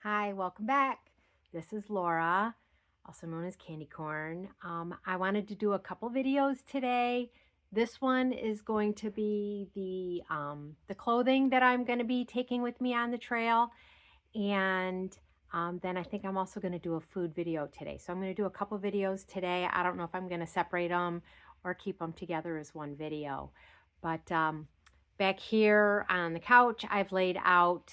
Hi, welcome back. This is Laura, also known as Candy Corn. I wanted to do a couple videos today. This one is going to be the clothing that I'm going to be taking with me on the trail, and then I think I'm also going to do a food video today. So I'm going to do a couple videos today. I don't know if I'm going to separate them or keep them together as one video, but back here on the couch, I've laid out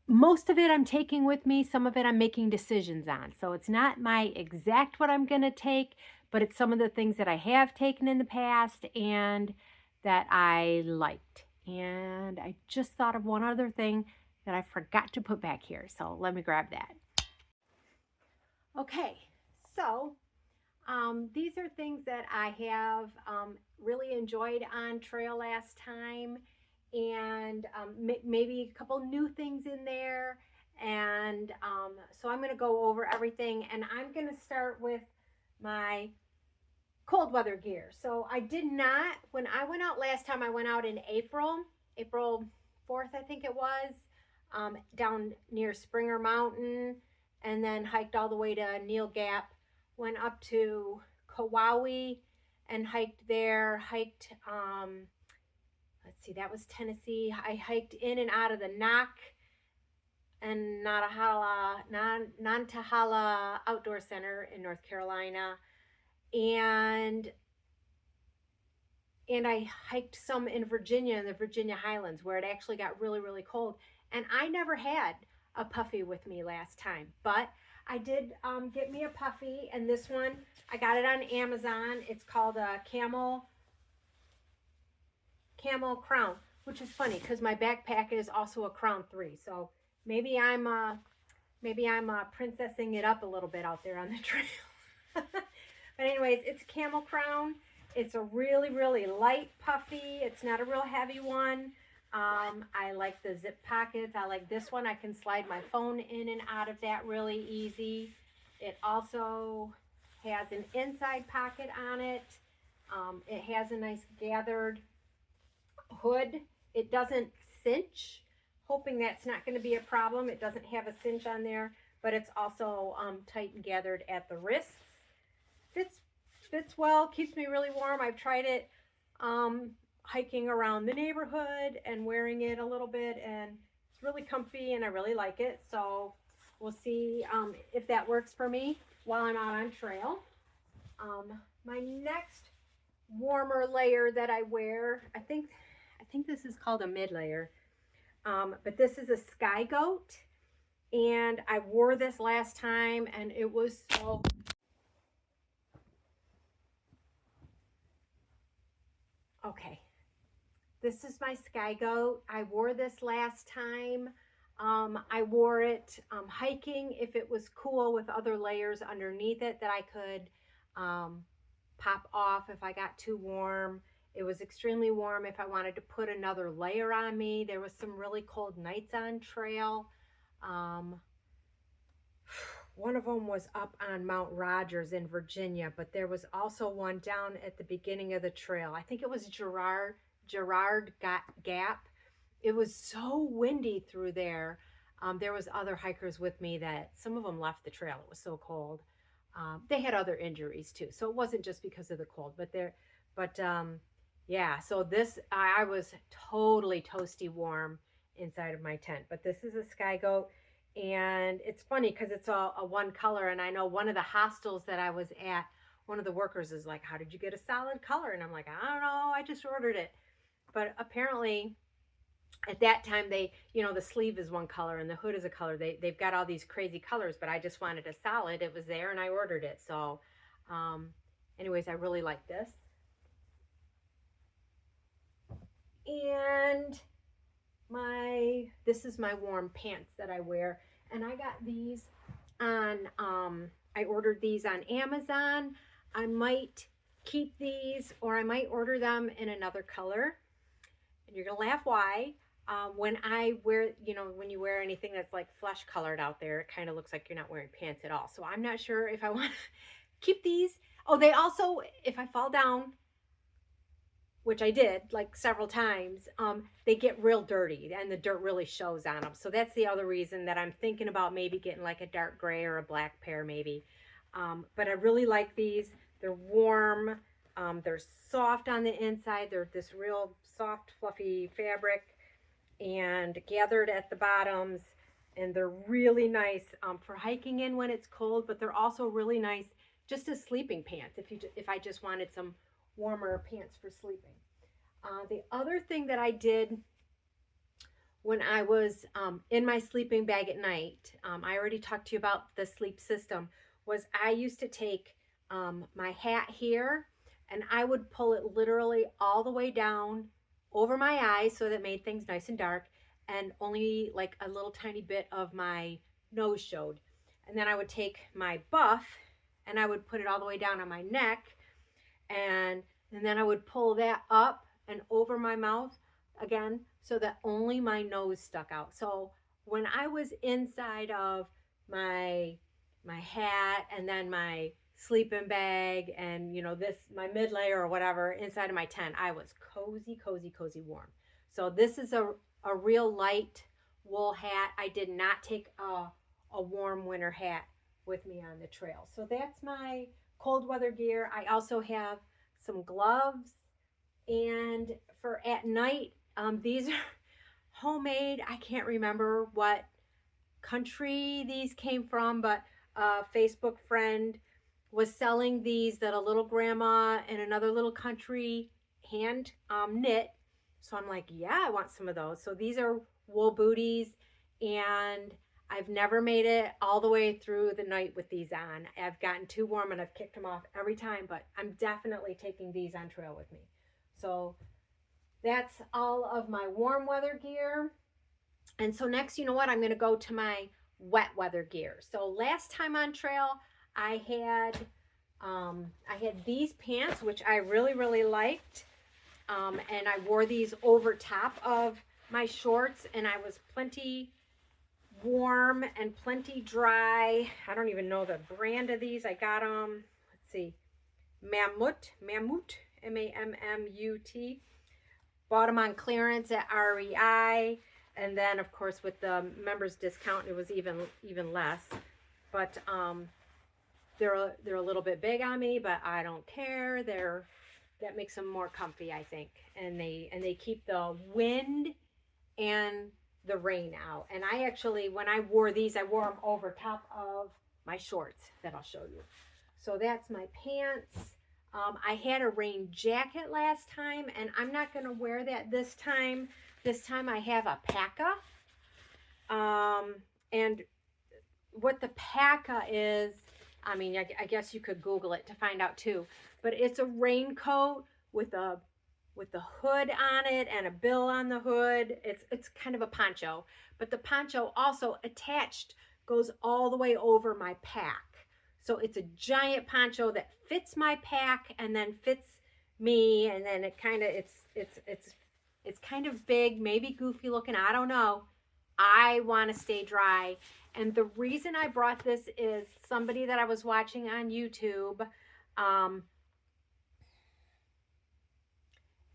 most of it I'm taking with me, some of it I'm making decisions on. So it's not my exact what I'm going to take, but it's some of the things that I have taken in the past and that I liked. And I just thought of one other thing that I forgot to put back here. So let me grab that. Okay, so these are things that I have really enjoyed on trail last time, and maybe a couple new things in there. And so I'm going to go over everything, and I'm going to start with my cold weather gear. So I did not, when I went out last time, I went out in April 4th, I think it was, down near Springer Mountain, and then hiked all the way to Neal Gap, went up to Kauai and hiked there, let's see, that was Tennessee. I hiked in and out of the Knock and Nantahala Outdoor Center in North Carolina. And I hiked some in Virginia, in the Virginia Highlands, where it actually got really, really cold. And I never had a puffy with me last time, but I did get me a puffy, and this one, I got it on Amazon. It's called a Camel Crown, which is funny because my backpack is also a Crown 3. So maybe I'm princessing it up a little bit out there on the trail. But anyways, it's Camel Crown. It's a really, really light puffy. It's not a real heavy one. I like the zip pockets. I like this one. I can slide my phone in and out of that really easy. It also has an inside pocket on it. It has a nice gathered hood. It doesn't cinch. Hoping that's not going to be a problem. It doesn't have a cinch on there, but it's also tight and gathered at the wrists. Fits well, keeps me really warm. I've tried it hiking around the neighborhood and wearing it a little bit, and it's really comfy and I really like it. So we'll see if that works for me while I'm out on trail. My next warmer layer that I wear, I think this is called a mid layer, but this is a Sky Goat, and I wore this last time and it was so okay. This is my Sky Goat. I wore this last time. I wore it hiking if it was cool with other layers underneath it that I could pop off if I got too warm. It was extremely warm if I wanted to put another layer on me. There was some really cold nights on trail. One of them was up on Mount Rogers in Virginia, but there was also one down at the beginning of the trail. I think it was Gerard Gap. It was so windy through there. There was other hikers with me that some of them left the trail. It was so cold. They had other injuries too, so it wasn't just because of the cold. But yeah. So this, I was totally toasty warm inside of my tent. But this is a Sky Goat, and it's funny because it's a one color. And I know one of the hostels that I was at, one of the workers is like, "How did you get a solid color?" And I'm like, "I don't know. I just ordered it." But apparently at that time the sleeve is one color and the hood is a color. They've got all these crazy colors, but I just wanted a solid. It was there and I ordered it. So anyways, I really like this. And this is my warm pants that I wear, and I got these on I ordered these on Amazon. I might keep these, or I might order them in another color. And you're gonna laugh why. When I wear, when you wear anything that's like flesh colored out there, it kind of looks like you're not wearing pants at all. So I'm not sure if I want to keep these. Oh, they also, if I fall down, which I did like several times, they get real dirty and the dirt really shows on them. So that's the other reason that I'm thinking about maybe getting like a dark gray or a black pair maybe. But I really like these. They're warm. They're soft on the inside. They're this real soft, fluffy fabric and gathered at the bottoms. And they're really nice for hiking in when it's cold, but they're also really nice just as sleeping pants if I just wanted some warmer pants for sleeping. The other thing that I did when I was in my sleeping bag at night, I already talked to you about the sleep system, was I used to take my hat here and I would pull it literally all the way down over my eyes so that it made things nice and dark, and only like a little tiny bit of my nose showed. And then I would take my buff and I would put it all the way down on my neck, and then I would pull that up and over my mouth again so that only my nose stuck out. So when I was inside of my hat and then my sleeping bag and this my mid layer or whatever inside of my tent, I was cozy, cozy, cozy warm. So this is a real light wool hat. I did not take a warm winter hat with me on the trail. So that's my cold weather gear. I also have some gloves, and for at night, these are homemade. I can't remember what country these came from, but a Facebook friend was selling these that a little grandma in another little country hand knit. So I'm like, yeah, I want some of those. So these are wool booties, and I've never made it all the way through the night with these on. I've gotten too warm and I've kicked them off every time, but I'm definitely taking these on trail with me. So that's all of my warm weather gear. And so next, you know what? I'm going to go to my wet weather gear. So last time on trail, I had these pants, which I really, really liked. And I wore these over top of my shorts, and I was plenty warm and plenty dry. I don't even know the brand of these. I got them, let's see, Mammut, Mammut. Bought them on clearance at REI, and then of course with the members discount it was even less. But they're a little bit big on me, but I don't care. That makes them more comfy, I think, and they keep the wind and the rain out. And I actually, when I wore these, I wore them over top of my shorts that I'll show you. So that's my pants. I had a rain jacket last time, and I'm not going to wear that this time. This time I have a parka. And what the parka is, I mean, I guess you could Google it to find out too. But it's a raincoat with the hood on it and a bill on the hood. It's kind of a poncho, but the poncho also attached goes all the way over my pack. So it's a giant poncho that fits my pack and then fits me, and then it kind of it's kind of big, maybe goofy looking, I don't know. I want to stay dry. And the reason I brought this is somebody that I was watching on YouTube,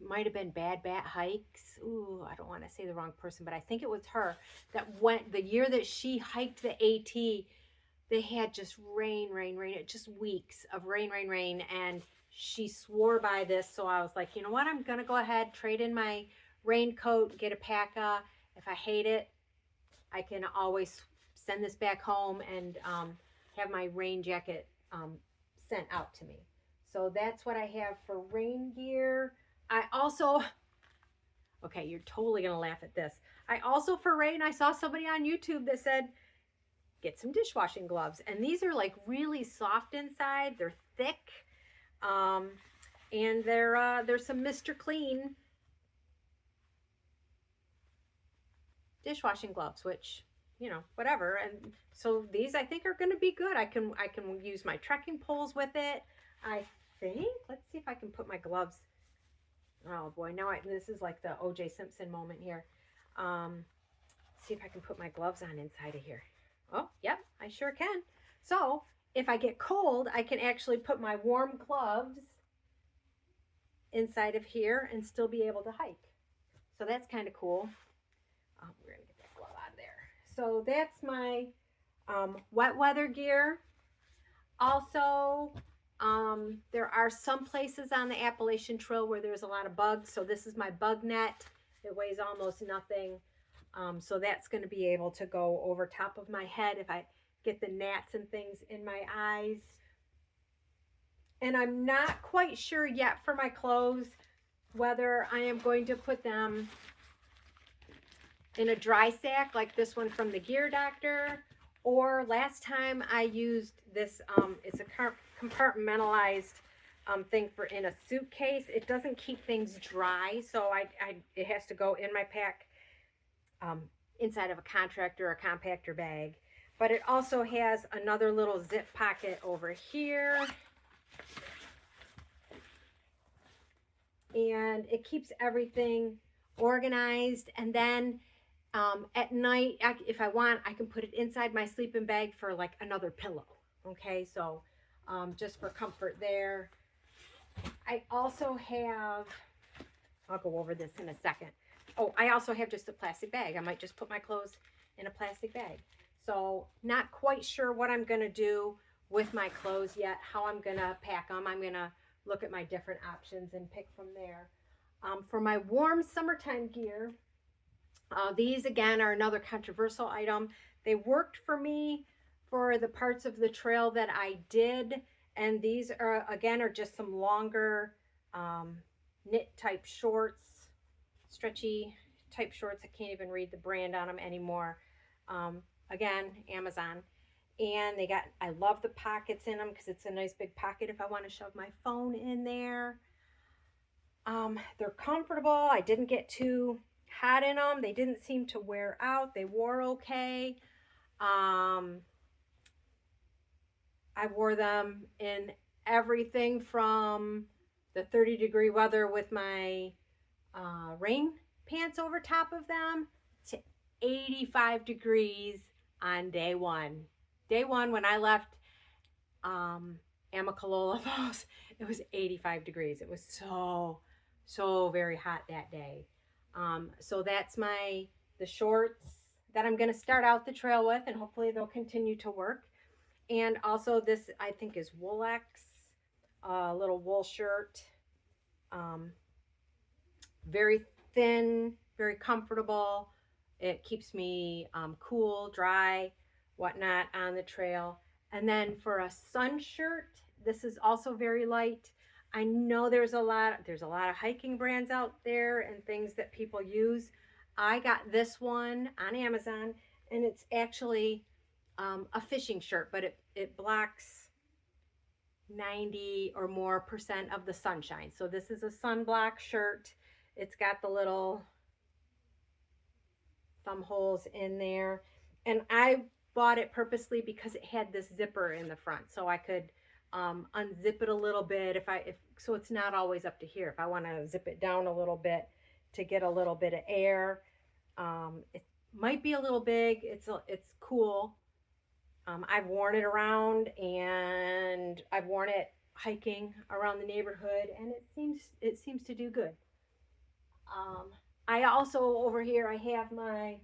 might have been Bad Bat Hikes. Ooh, I don't want to say the wrong person, but I think it was her that went the year that she hiked the AT. They had just rain, just weeks of rain, and she swore by this. So I was like, you know what? I'm gonna go ahead, trade in my raincoat, get a parka. If I hate it, I can always send this back home and have my rain jacket sent out to me. So that's what I have for rain gear. I also, okay, you're totally going to laugh at this. I also, for rain, I saw somebody on YouTube that said, get some dishwashing gloves. And these are like really soft inside. They're thick. And there's some Mr. Clean dishwashing gloves, which, whatever. And so these I think are going to be good. I can use my trekking poles with it. I think, let's see if I can put my gloves. Oh boy, now this is like the O.J. Simpson moment here. See if I can put my gloves on inside of here. Oh, yep, I sure can. So if I get cold, I can actually put my warm gloves inside of here and still be able to hike. So that's kind of cool. We're going to get that glove out of there. So that's my wet weather gear. Also, there are some places on the Appalachian Trail where there's a lot of bugs. So this is my bug net. It weighs almost nothing. So that's going to be able to go over top of my head if I get the gnats and things in my eyes. And I'm not quite sure yet for my clothes whether I am going to put them in a dry sack like this one from the Gear Doctor, or last time I used this, it's a compartmentalized thing for in a suitcase. It doesn't keep things dry, so it has to go in my pack inside of a contractor or a compactor bag. But it also has another little zip pocket over here. And it keeps everything organized. And then at night, if I want, I can put it inside my sleeping bag for like another pillow. Okay, so just for comfort there. I also have, I'll go over this in a second. Oh, I also have just a plastic bag. I might just put my clothes in a plastic bag. So not quite sure what I'm going to do with my clothes yet, how I'm going to pack them. I'm going to look at my different options and pick from there. For my warm summertime gear, these again are another controversial item. They worked for me for the parts of the trail that I did, and these are again are just some longer knit type shorts, stretchy type shorts. I can't even read the brand on them anymore. Again, Amazon. And they got, I love the pockets in them because it's a nice big pocket if I want to shove my phone in there. They're comfortable. I didn't get too hot in them. They didn't seem to wear out. They wore okay. I wore them in everything from the 30-degree weather with my rain pants over top of them to 85 degrees on day one. Day one, when I left Amicalola Falls, it was 85 degrees. It was so very hot that day. So that's the shorts that I'm going to start out the trail with, and hopefully they'll continue to work. And also this, I think, is Woolex, a little wool shirt. Very thin, very comfortable. It keeps me cool, dry, whatnot on the trail. And then for a sun shirt, this is also very light. I know there's a lot of hiking brands out there and things that people use. I got this one on Amazon, and it's actually a fishing shirt, but it blocks 90 or more % of the sunshine. So this is a sunblock shirt. It's got the little thumb holes in there, and I bought it purposely because it had this zipper in the front, so I could unzip it a little bit so it's not always up to here. If I want to zip it down a little bit to get a little bit of air, it might be a little big. It's cool. I've worn it around, and I've worn it hiking around the neighborhood, and it seems to do good. I also, over here, I have my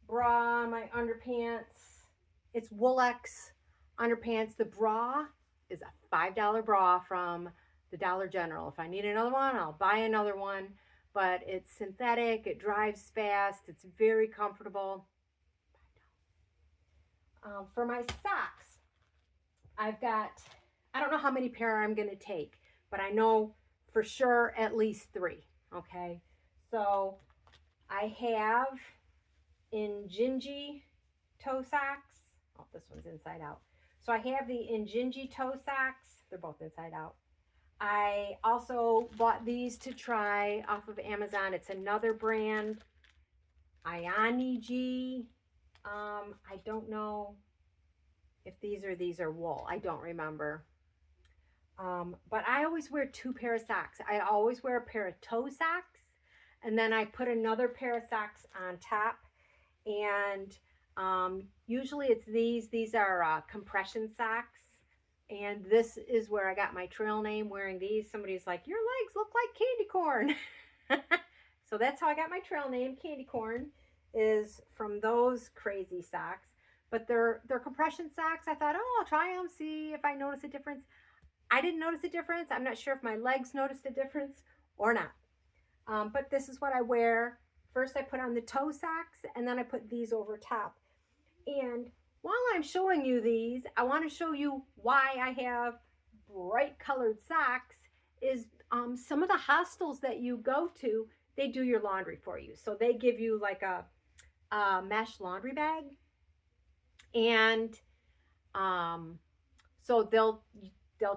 bra, my underpants. It's Woolex underpants. The bra is a $5 bra from the Dollar General. If I need another one, I'll buy another one. But it's synthetic, it dries fast, it's very comfortable. For my socks, I've got, I don't know how many pair I'm going to take, but I know for sure at least 3, okay? So I have Injinji toe socks. Oh, this one's inside out. So I have the Injinji toe socks. They're both inside out. I also bought these to try off of Amazon. It's another brand, Ionigi. I don't know if these are wool. I don't remember. But I always wear 2 pair of socks. I always wear a pair of toe socks, and then I put another pair of socks on top. And usually it's these are compression socks. And this is where I got my trail name, wearing these. Somebody's like, your legs look like candy corn. So that's how I got my trail name. Candy corn is from those crazy socks. But they're compression socks. I thought, oh, I'll try them, see if I notice a difference. I didn't notice a difference. I'm not sure if my legs noticed a difference or not. But this is what I wear. First, I put on the toe socks, and then I put these over top. And while I'm showing you these, I want to show you why I have bright colored socks. Is some of the hostels that you go to, they do your laundry for you. So they give you like a mesh laundry bag, and so they'll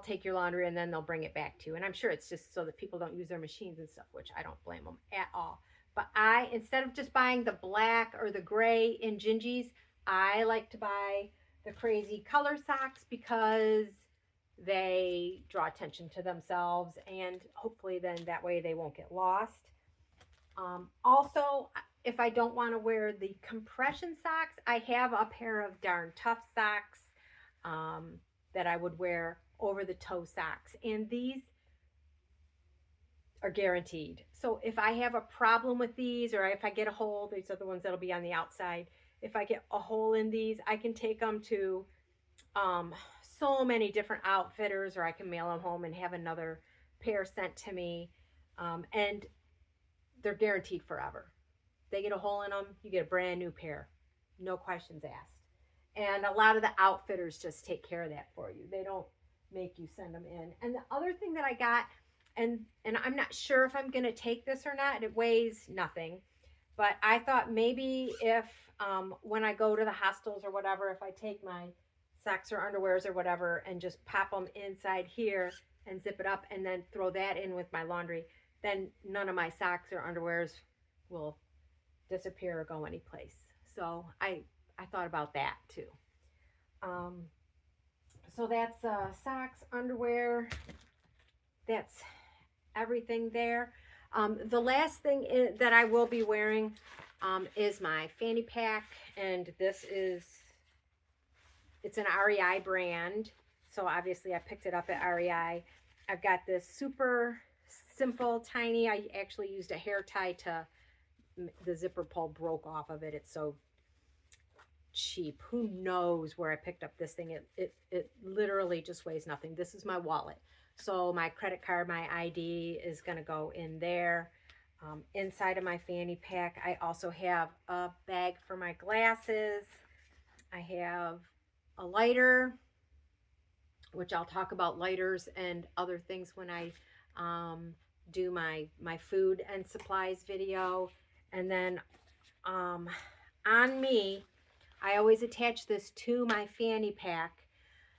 take your laundry and then they'll bring it back to you. And I'm sure it's just so that people don't use their machines and stuff, which I don't blame them at all. But instead of just buying the black or the gray in Gingies, I like to buy the crazy color socks because they draw attention to themselves, and hopefully then that way they won't get lost. Also, if I don't want to wear the compression socks, I have a pair of darn tough socks that I would wear over the toe socks, and these are guaranteed. So if I have a problem with these, or if I get a hole, these are the ones that'll be on the outside. If I get a hole in these, I can take them to so many different outfitters, or I can mail them home and have another pair sent to me. And they're guaranteed forever. They get a hole in them, you get a brand new pair. No questions asked. And a lot of the outfitters just take care of that for you. They don't make you send them in. And the other thing that I got, and I'm not sure if I'm going to take this or not, it weighs nothing, but I thought maybe if when I go to the hostels or whatever, if I take my socks or underwears or whatever and just pop them inside here and zip it up and then throw that in with my laundry, then none of my socks or underwears will disappear or go anyplace. So I thought about that too. So that's socks, underwear, that's everything there. The last thing that I will be wearing is my fanny pack, and it's an REI brand, so obviously I picked it up at REI. I've got this super simple, tiny, I actually used a hair tie to, the zipper pull broke off of it. It's so cheap. Who knows where I picked up this thing? It literally just weighs nothing. This is my wallet. So my credit card, my ID is going to go in there. Inside of my fanny pack, I also have a bag for my glasses. I have a lighter, which I'll talk about lighters and other things when I do my food and supplies video. And then on me, I always attach this to my fanny pack,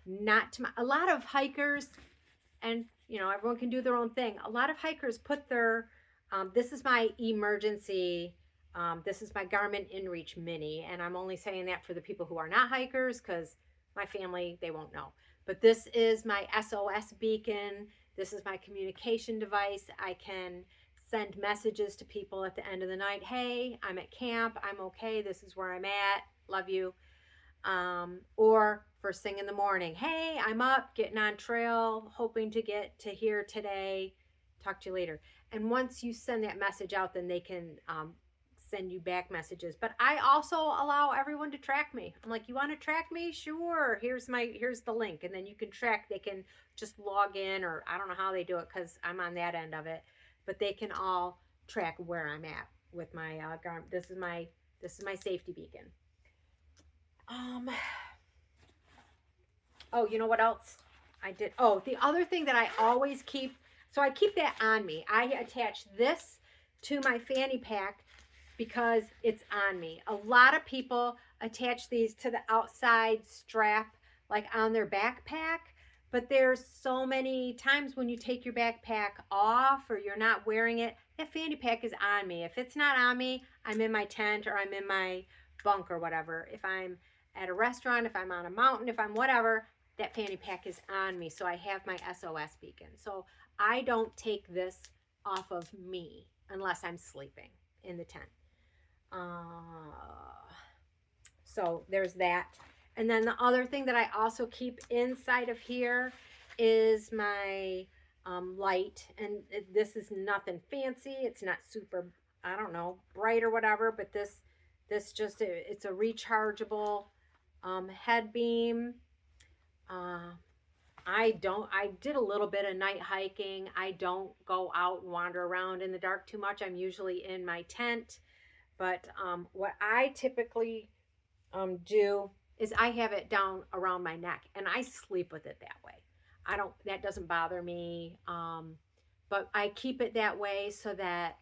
not to a lot of hikers, and you know, everyone can do their own thing. A lot of hikers put their, this is my emergency, this is my Garmin InReach Mini, and I'm only saying that for the people who are not hikers, because my family, they won't know. But this is my SOS beacon. This is my communication device. I can send messages to people at the end of the night. Hey, I'm at camp. I'm okay. This is where I'm at. Love you. Or first thing in the morning. Hey, I'm up, getting on trail, hoping to get to here today. Talk to you later. And once you send that message out, then they can send you back messages. But I also allow everyone to track me. I'm like, you want to track me? Sure. Here's the link. And then you can track. They can just log in, or I don't know how they do it because I'm on that end of it. But they can all track where I'm at with my Garmin. This is my safety beacon. Oh, you know what else I did? Oh, the other thing that I always keep, so I keep that on me. I attach this to my fanny pack because it's on me. A lot of people attach these to the outside strap, like on their backpack, but there's so many times when you take your backpack off or you're not wearing it, that fanny pack is on me. If it's not on me, I'm in my tent or I'm in my bunk or whatever. If I'm at a restaurant, if I'm on a mountain, if I'm whatever, that fanny pack is on me. So I have my SOS beacon. So I don't take this off of me unless I'm sleeping in the tent. So there's that. And then the other thing that I also keep inside of here is my light. And this is nothing fancy. It's not super, I don't know, bright or whatever, but this just, it's a rechargeable head beam. Uh, I did a little bit of night hiking. I don't go out and wander around in the dark too much. I'm usually in my tent. But what I typically do is I have it down around my neck and I sleep with it that way. I don't, that doesn't bother me. But I keep it that way so that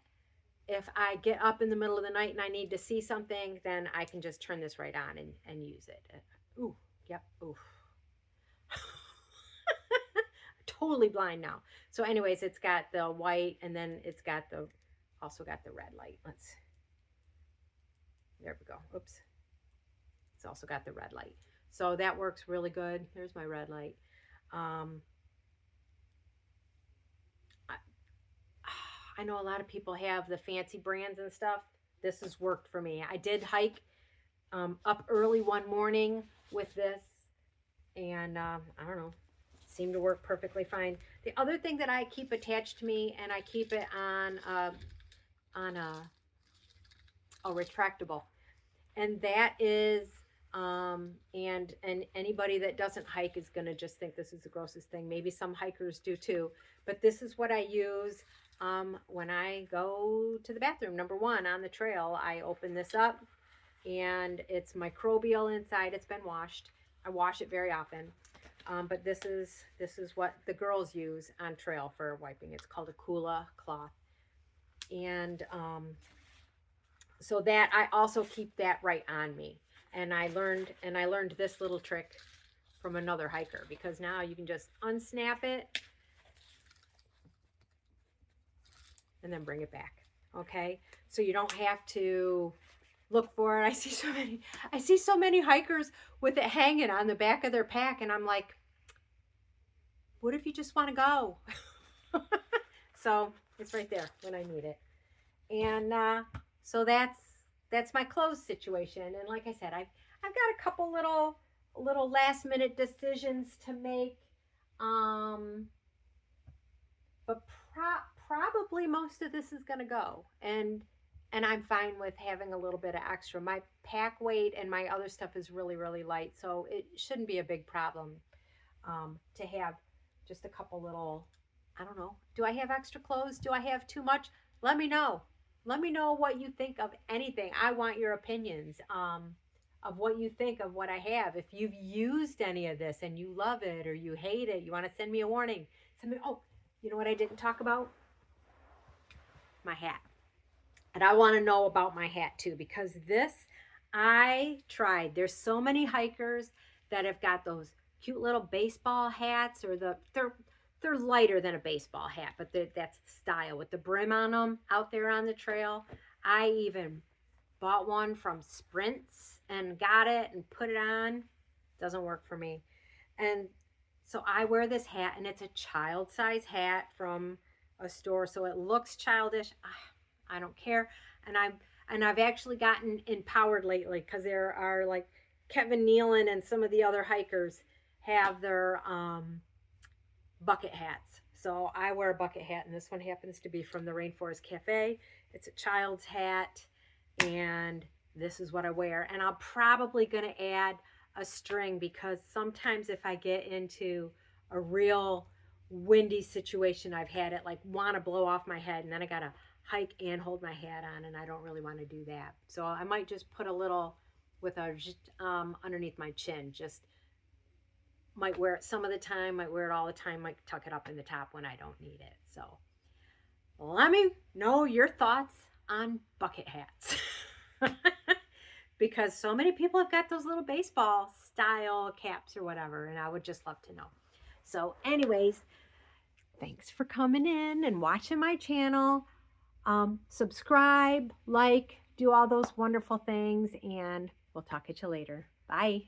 if I get up in the middle of the night and I need to see something, then I can just turn this right on and use it. Ooh, yep, ooh. Totally blind now. So anyways, it's got the white and then it's got the, also got the red light. There we go. Oops. It's also got the red light. So that works really good. There's my red light. I know a lot of people have the fancy brands and stuff. This has worked for me. I did hike up early one morning with this, and I don't know, seemed to work perfectly fine. The other thing that I keep attached to me, and I keep it on a retractable, and that is and anybody that doesn't hike is going to just think this is the grossest thing. Maybe some hikers do too, but this is what I use when I go to the bathroom. Number one, on the trail, I open this up and it's microbial inside. It's been washed. I wash it very often. But this is what the girls use on trail for wiping. It's called a Kula cloth. And so that I also keep that right on me. And I learned this little trick from another hiker, because now you can just unsnap it and then bring it back. Okay? So you don't have to look for it. I see so many hikers with it hanging on the back of their pack, and I'm like, what if you just want to go? So it's right there when I need it. And so that's my clothes situation. And like I said, I've got a couple little last minute decisions to make. But probably most of this is going to go. And I'm fine with having a little bit of extra. My pack weight and my other stuff is really, really light. So it shouldn't be a big problem to have just a couple little, I don't know. Do I have extra clothes? Do I have too much? Let me know. Let me know what you think of anything. I want your opinions of what you think of what I have. If you've used any of this and you love it or you hate it, you want to send me a warning. Send me, oh, you know what I didn't talk about? My hat. And I want to know about my hat too, because this, I tried. There's so many hikers that have got those cute little baseball hats, or they're lighter than a baseball hat, but that's the style with the brim on them out there on the trail. I even bought one from Sprints and got it and put it on. Doesn't work for me. And so I wear this hat, and it's a child size hat from a store, so it looks childish. I don't care. And I've actually gotten empowered lately, because there are, like, Kevin Nealon and some of the other hikers have their bucket hats. So I wear a bucket hat, and this one happens to be from the Rainforest Cafe. It's a child's hat, and this is what I wear. And I'm probably going to add a string, because sometimes if I get into a real windy situation, I've had it like want to blow off my head, and then I got to hike and hold my hat on, and I don't really want to do that. So I might just put a little with a underneath my chin. Just might wear it some of the time, might wear it all the time, might tuck it up in the top when I don't need it. So let me know your thoughts on bucket hats. Because so many people have got those little baseball style caps or whatever, and I would just love to know. So anyways, thanks for coming in and watching my channel. Subscribe, like, do all those wonderful things, and we'll talk at you later. Bye.